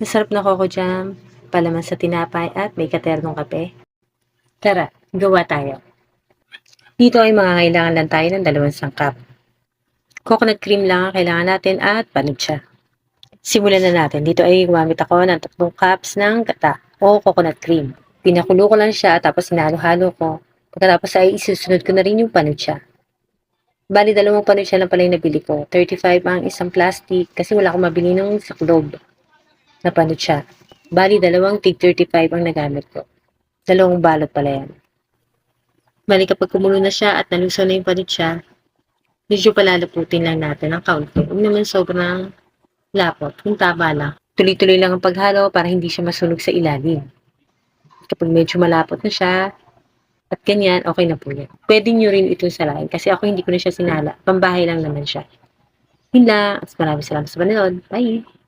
Masarap na Coco Jam, palaman sa tinapay at may katernong kape. Tara, gawa tayo. Dito ay mangangailangan lang tayo ng 2 sangkap. Coconut cream lang ang kailangan natin at panutsa. Simulan na natin. Dito ay gumamit ako ng 3 cups ng gata o coconut cream. Pinakulo ko lang siya tapos hinalo-halo ko. Pagkatapos ay isusunod ko na rin yung panutsa. Bali, 2 panutsa lang pala yung nabili ko. 35 ang isang plastic kasi wala akong mabili ng sa globe na panutsa. Bali, 2 tig 35 ang nagamit ko. 2 balot pala yan. Bali, kapag kumulo na siya at nalusaw na yung panutsa, medyo palalaputin lang natin ang kaunti. Huwag naman sobrang lapot, kung tama lang. Tuloy-tuloy lang ang paghalo para hindi siya masunog sa ilalim. Kapag medyo malapot na siya, at ganyan, okay na po yan. Pwede nyo rin itong salain kasi ako hindi ko na siya sinala. Pambahay lang naman siya. Yun lang. Maraming salamat sa panonood. Bye!